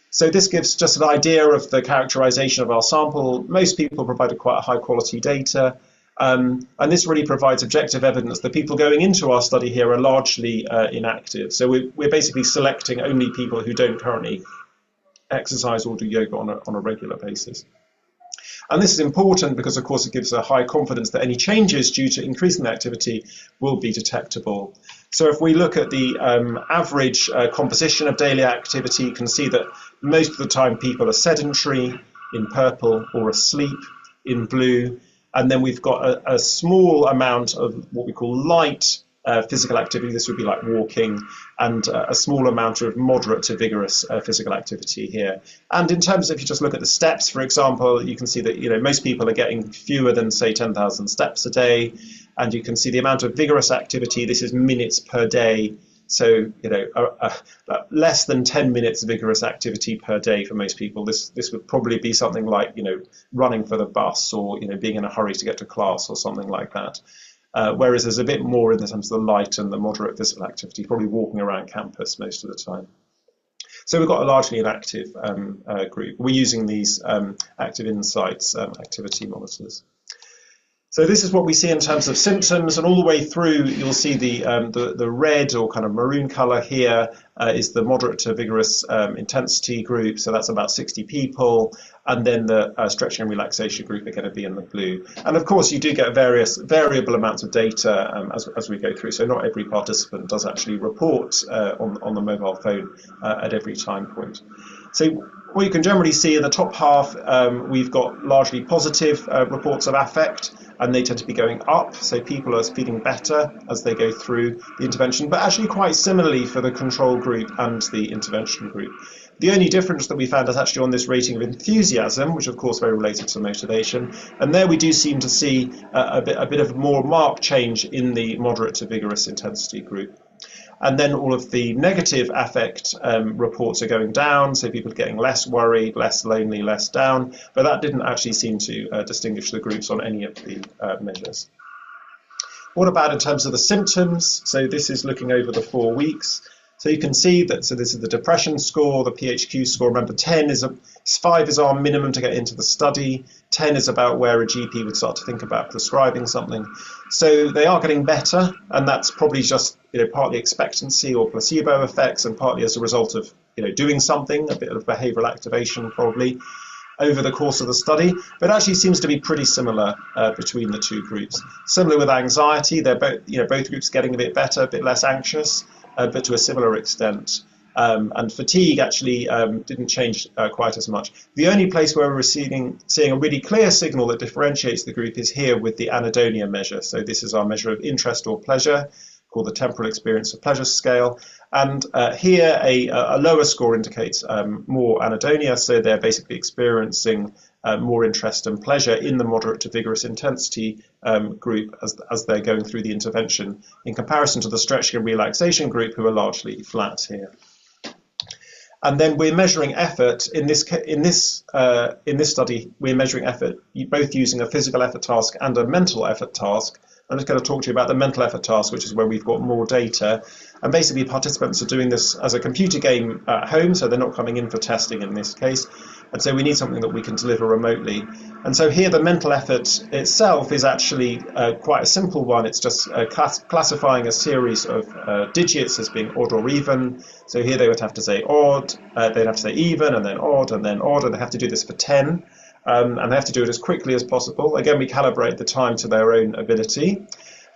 So this gives just an idea of the characterization of our sample. Most people provided quite high-quality data, and this really provides objective evidence that people going into our study here are largely inactive. So we're basically selecting only people who don't currently exercise or do yoga on a regular basis. And this is important because, of course, it gives a high confidence that any changes due to increasing the activity will be detectable. So if we look at the average composition of daily activity, you can see that most of the time people are sedentary in purple, or asleep in blue. And then we've got a small amount of what we call light physical activity. This would be like walking, and a small amount of moderate to vigorous physical activity here. And in terms of, if you just look at the steps, for example, you can see that most people are getting fewer than, say, 10,000 steps a day, and you can see the amount of vigorous activity. This is minutes per day, so less than 10 minutes vigorous activity per day for most people. This would probably be something like running for the bus, or being in a hurry to get to class, or something like that. Whereas there's a bit more in terms of the light and the moderate physical activity, probably walking around campus most of the time. So we've got a largely inactive group. We're using these Active Insights activity monitors. So this is what we see in terms of symptoms, and all the way through you'll see the red or kind of maroon colour here is the moderate to vigorous intensity group, so that's about 60 people, and then the stretching and relaxation group are going to be in the blue. And of course you do get variable amounts of data as we go through, so not every participant does actually report on the mobile phone at every time point. So what you can generally see in the top half, we've got largely positive reports of affect, and they tend to be going up, so people are feeling better as they go through the intervention, but actually quite similarly for the control group and the intervention group. The only difference that we found is actually on this rating of enthusiasm, which of course very related to motivation, and there we do seem to see a bit of more marked change in the moderate to vigorous intensity group. And then all of the negative affect reports are going down, so people are getting less worried, less lonely, less down, but that didn't actually seem to distinguish the groups on any of the measures. What about in terms of the symptoms? So this is looking over the 4 weeks. So you can see that, so this is the depression score, the PHQ score. Remember, 5 is our minimum to get into the study. 10 is about where a GP would start to think about prescribing something. So they are getting better, and that's probably just partly expectancy or placebo effects, and partly as a result of doing something, a bit of behavioural activation probably over the course of the study, but it actually seems to be pretty similar between the two groups. Similar with anxiety, they're both groups getting a bit better, a bit less anxious, but to a similar extent. And fatigue actually didn't change quite as much. The only place where we're seeing a really clear signal that differentiates the group is here with the anhedonia measure. So this is our measure of interest or pleasure, called the temporal experience of pleasure scale. And here a lower score indicates more anhedonia, so they're basically experiencing more interest and pleasure in the moderate to vigorous intensity group as they're going through the intervention, in comparison to the stretching and relaxation group, who are largely flat here. And then we're measuring effort in this study. We're measuring effort both using a physical effort task and a mental effort task. I'm just going to talk to you about the mental effort task, which is where we've got more data. And basically, participants are doing this as a computer game at home, so they're not coming in for testing in this case. And so we need something that we can deliver remotely. And so here the mental effort itself is actually quite a simple one. It's just classifying a series of digits as being odd or even. So here they would have to say odd, they'd have to say even, and then odd, and then odd, and they have to do this for 10. And they have to do it as quickly as possible. Again, we calibrate the time to their own ability.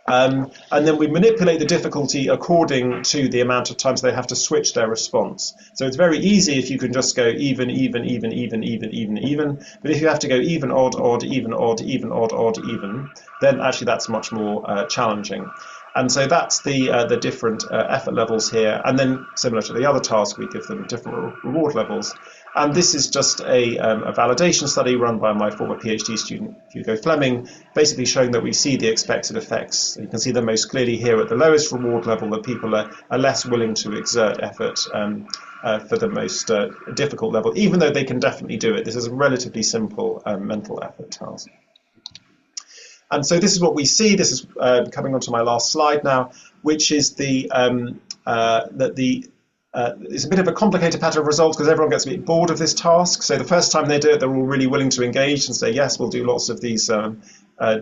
And then we manipulate the difficulty according to the amount of times they have to switch their response. So it's very easy if you can just go even, even, even, even, even, even, even. But if you have to go even, odd, odd, even, odd, even, odd, odd, even, then actually that's much more challenging. And so that's the different effort levels here. And then similar to the other task, we give them different reward levels. And this is just a validation study run by my former PhD student, Hugo Fleming, basically showing that we see the expected effects. You can see them most clearly here at the lowest reward level, that people are less willing to exert effort for the most difficult level, even though they can definitely do it. This is a relatively simple mental effort task. And so this is what we see. This is coming on to my last slide now, which is it's a bit of a complicated pattern of results because everyone gets a bit bored of this task. So the first time they do it, they're all really willing to engage and say, yes, we'll do lots of these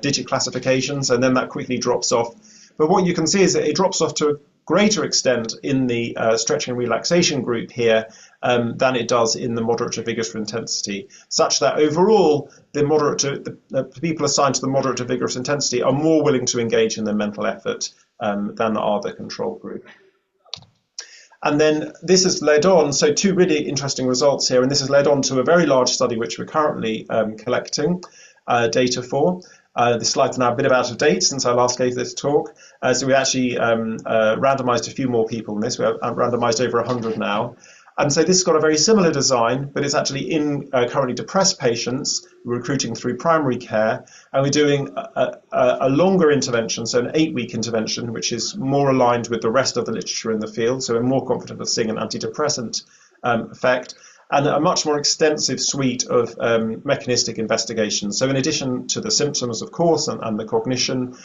digit classifications, and then that quickly drops off. But what you can see is that it drops off to a greater extent in the stretching and relaxation group here than it does in the moderate to vigorous intensity, such that overall the people assigned to the moderate to vigorous intensity are more willing to engage in their mental effort than are the control group. And then this has led on, so two really interesting results here, and this has led on to a very large study which we're currently collecting data for. The slide's now a bit out of date since I last gave this talk, so we actually randomized a few more people in this. We have randomized over 100 now. And so this has got a very similar design, but it's actually in currently depressed patients. We're recruiting through primary care, and we're doing a longer intervention, so an 8-week intervention, which is more aligned with the rest of the literature in the field. So we're more confident of seeing an antidepressant effect, and a much more extensive suite of mechanistic investigations. So in addition to the symptoms, of course, and the cognition,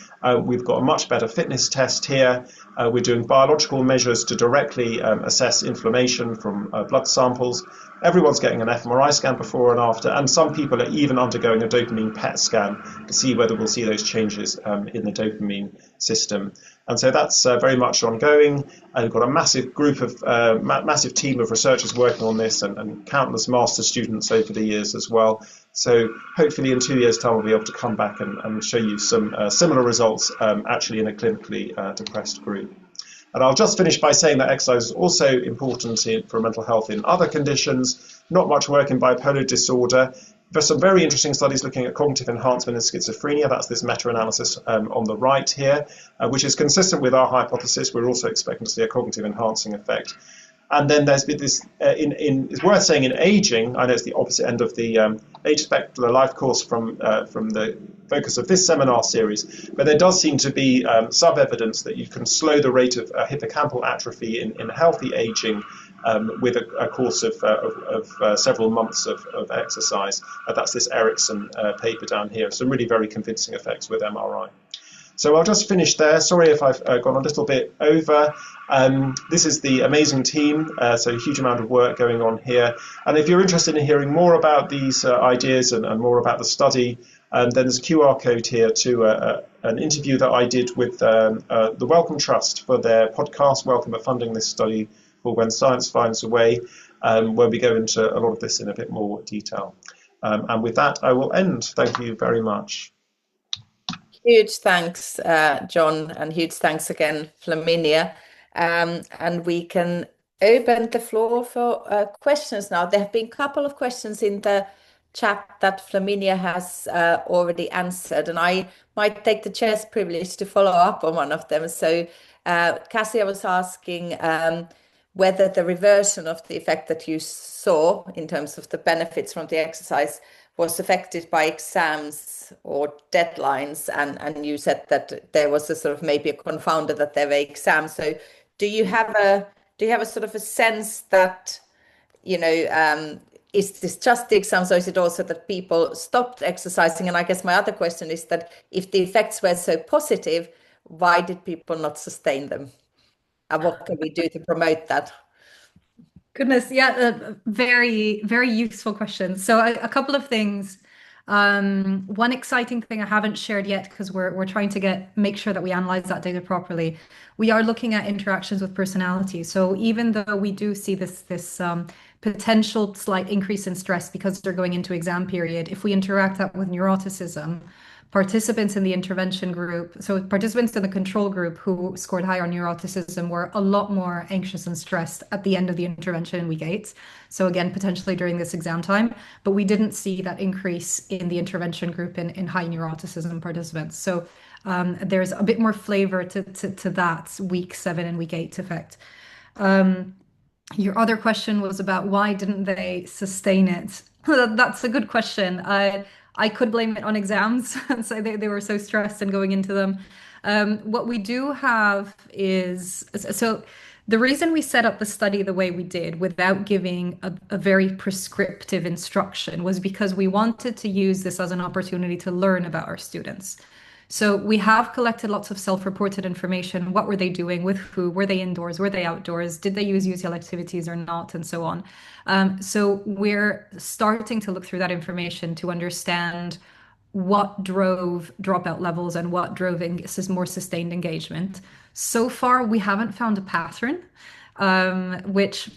we've got a much better fitness test here. We're doing biological measures to directly assess inflammation from blood samples. Everyone's getting an fMRI scan before and after, and some people are even undergoing a dopamine PET scan to see whether we'll see those changes in the dopamine system. And so that's very much ongoing. And we've got a massive group of, massive team of researchers working on this, and countless master students over the years as well. So hopefully in 2 years' time we'll be able to come back and show you some similar results actually in a clinically depressed group. And I'll just finish by saying that exercise is also important for mental health in other conditions. Not much work in bipolar disorder. There's some very interesting studies looking at cognitive enhancement in schizophrenia. That's this meta-analysis on the right here, which is consistent with our hypothesis. We're also expecting to see a cognitive enhancing effect. And then there's been this, it's worth saying in aging, I know it's the opposite end of the age spectrum life course from the focus of this seminar series, but there does seem to be some evidence that you can slow the rate of hippocampal atrophy in healthy aging with a course of several months of exercise. That's this Erickson paper down here. Some really very convincing effects with MRI. So I'll just finish there. Sorry if I've gone a little bit over. This is the amazing team, so a huge amount of work going on here. And if you're interested in hearing more about these ideas and more about the study, then there's a QR code here to an interview that I did with the Wellcome Trust for their podcast, Welcome at Funding This Study, called When Science Finds a Way, where we go into a lot of this in a bit more detail. And with that, I will end. Thank you very much. Huge thanks, John, and huge thanks again, Flaminia. And we can open the floor for questions now. There have been a couple of questions in the chat that Flaminia has already answered, and I might take the chair's privilege to follow up on one of them. So Cassia was asking whether the reversion of the effect that you saw in terms of the benefits from the exercise was affected by exams or deadlines, and you said that there was a sort of maybe a confounder that there were exams. So do you have a sort of a sense that, is this just the exams, or is it also that people stopped exercising? And I guess my other question is that if the effects were so positive, why did people not sustain them? And what can we do to promote that? Goodness, yeah, very, very useful question. So a couple of things. One exciting thing I haven't shared yet, because we're trying to make sure that we analyze that data properly. We are looking at interactions with personality. So even though we do see this potential slight increase in stress because they're going into exam period, if we interact that with neuroticism, participants in the intervention group, so participants in the control group who scored higher on neuroticism were a lot more anxious and stressed at the end of the intervention in week 8. So again, potentially during this exam time, but we didn't see that increase in the intervention group in high neuroticism participants. So there's a bit more flavor to that week 7 and week 8 effect. Your other question was about why didn't they sustain it? That's a good question. I could blame it on exams and say they were so stressed and going into them. What we do have is, so the reason we set up the study the way we did without giving a very prescriptive instruction was because we wanted to use this as an opportunity to learn about our students. So we have collected lots of self-reported information. What were they doing? With who? Were they indoors? Were they outdoors? Did they use UCL activities or not? And so on. So we're starting to look through that information to understand what drove dropout levels and what drove more sustained engagement. So far, we haven't found a pattern, which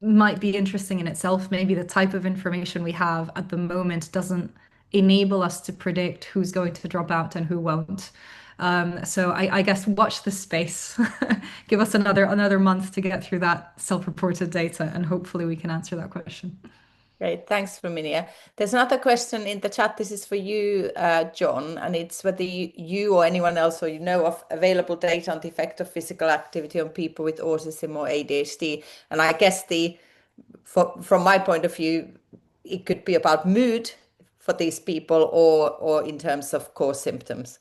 might be interesting in itself. Maybe the type of information we have at the moment doesn't enable us to predict who's going to drop out and who won't. So I guess watch this space. Give us another month to get through that self-reported data, and hopefully we can answer that question. Great, thanks, Flaminia. There's another question in the chat. This is for you, John, and it's whether you or anyone else or you know of available data on the effect of physical activity on people with autism or ADHD. And I guess from my point of view, it could be about mood for these people or in terms of core symptoms.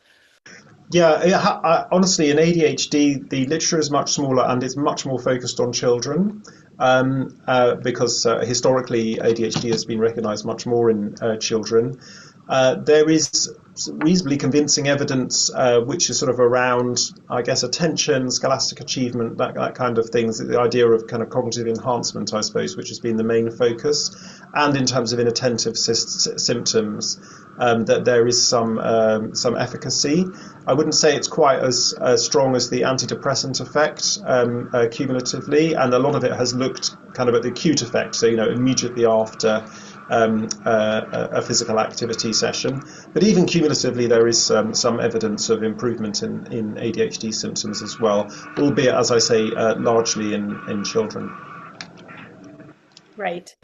Yeah, honestly, in ADHD, the literature is much smaller and it's much more focused on children because historically ADHD has been recognized much more in children. There is reasonably convincing evidence which is sort of around, I guess, attention, scholastic achievement, that kind of things, the idea of kind of cognitive enhancement, I suppose, which has been the main focus, and in terms of inattentive symptoms, that there is some efficacy. I wouldn't say it's quite as strong as the antidepressant effect cumulatively, and a lot of it has looked kind of at the acute effect, so immediately after a physical activity session. But even cumulatively, there is some evidence of improvement in ADHD symptoms as well, albeit, as I say, largely in children. Great.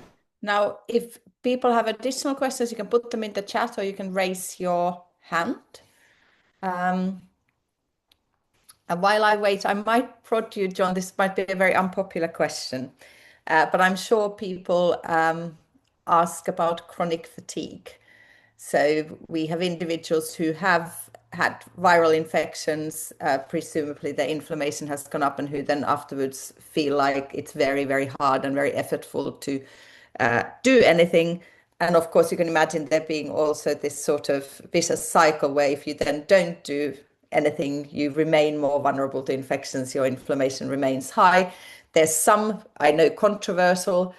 Now, if people have additional questions, you can put them in the chat or you can raise your hand. And while I wait, I might prod you, John. This might be a very unpopular question, but I'm sure people ask about chronic fatigue. So we have individuals who have had viral infections, presumably the inflammation has gone up, and who then afterwards feel like it's very, very hard and very effortful to do anything. And of course, you can imagine there being also this sort of vicious cycle where if you then don't do anything, you remain more vulnerable to infections, your inflammation remains high. There's some, I know, controversial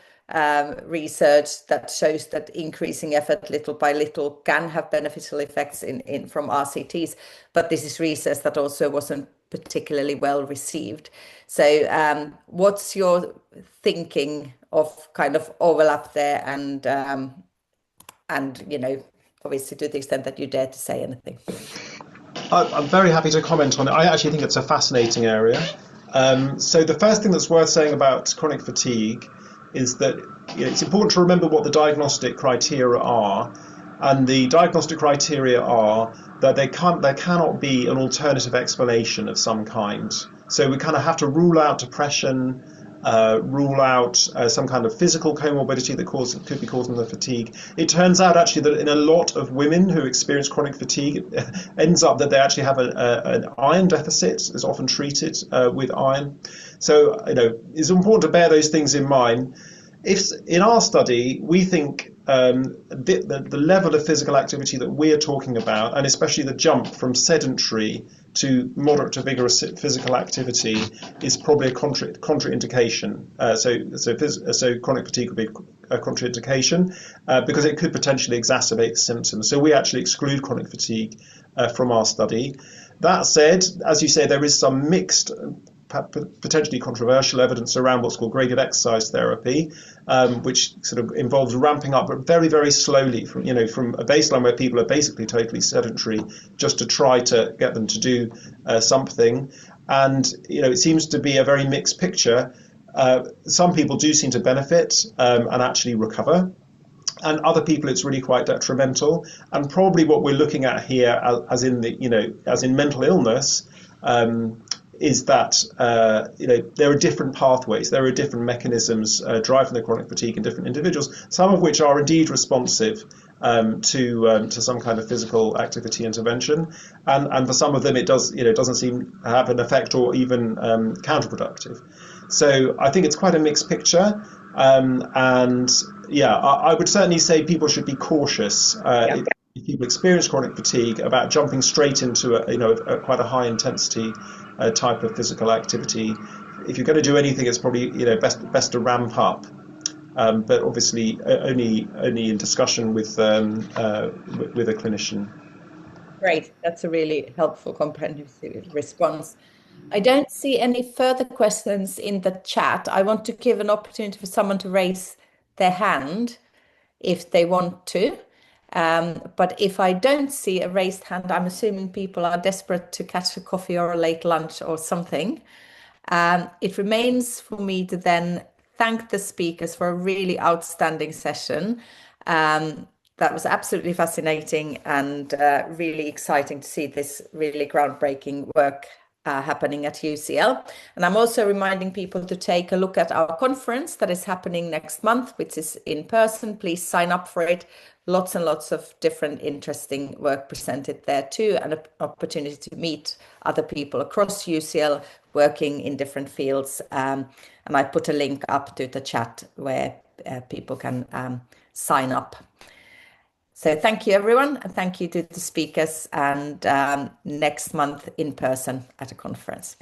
research that shows that increasing effort little by little can have beneficial effects from RCTs, but this is research that also wasn't particularly well received. So what's your thinking of kind of overlap there, and obviously to the extent that you dare to say anything? I'm very happy to comment on it. I actually think it's a fascinating area. So the first thing that's worth saying about chronic fatigue is that it's important to remember what the diagnostic criteria are. And the diagnostic criteria are that there cannot be an alternative explanation of some kind. So we kind of have to rule out depression, rule out some kind of physical comorbidity that could be causing the fatigue. It turns out actually that in a lot of women who experience chronic fatigue, it ends up that they actually have an iron deficit, is often treated with iron. So it's important to bear those things in mind. If in our study we think the level of physical activity that we're talking about, and especially the jump from sedentary to moderate to vigorous physical activity, is probably a contraindication. So chronic fatigue would be a contraindication because it could potentially exacerbate the symptoms. So we actually exclude chronic fatigue from our study. That said, as you say, there is some mixed, potentially controversial evidence around what's called graded exercise therapy, which sort of involves ramping up, but very, very slowly from a baseline where people are basically totally sedentary, just to try to get them to do something. And it seems to be a very mixed picture. Some people do seem to benefit and actually recover, and other people it's really quite detrimental. And probably what we're looking at here, as in mental illness, is that there are different pathways, there are different mechanisms driving the chronic fatigue in different individuals, some of which are indeed responsive to some kind of physical activity intervention, and for some of them it doesn't seem to have an effect or even counterproductive. So I think it's quite a mixed picture, and I would certainly say people should be cautious. If people experience chronic fatigue, about jumping straight into a quite a high intensity type of physical activity. If you're going to do anything, it's probably best to ramp up, but obviously only in discussion with a clinician. Great, that's a really helpful, comprehensive response. I don't see any further questions in the chat. I want to give an opportunity for someone to raise their hand if they want to. But if I don't see a raised hand, I'm assuming people are desperate to catch a coffee or a late lunch or something. It remains for me to then thank the speakers for a really outstanding session. That was absolutely fascinating and really exciting to see this really groundbreaking work happening at UCL. And I'm also reminding people to take a look at our conference that is happening next month, which is in person. Please sign up for it. Lots and lots of different interesting work presented there too, and an opportunity to meet other people across UCL working in different fields. And I put a link up to the chat where people can sign up. So thank you, everyone, and thank you to the speakers, and next month in person at a conference.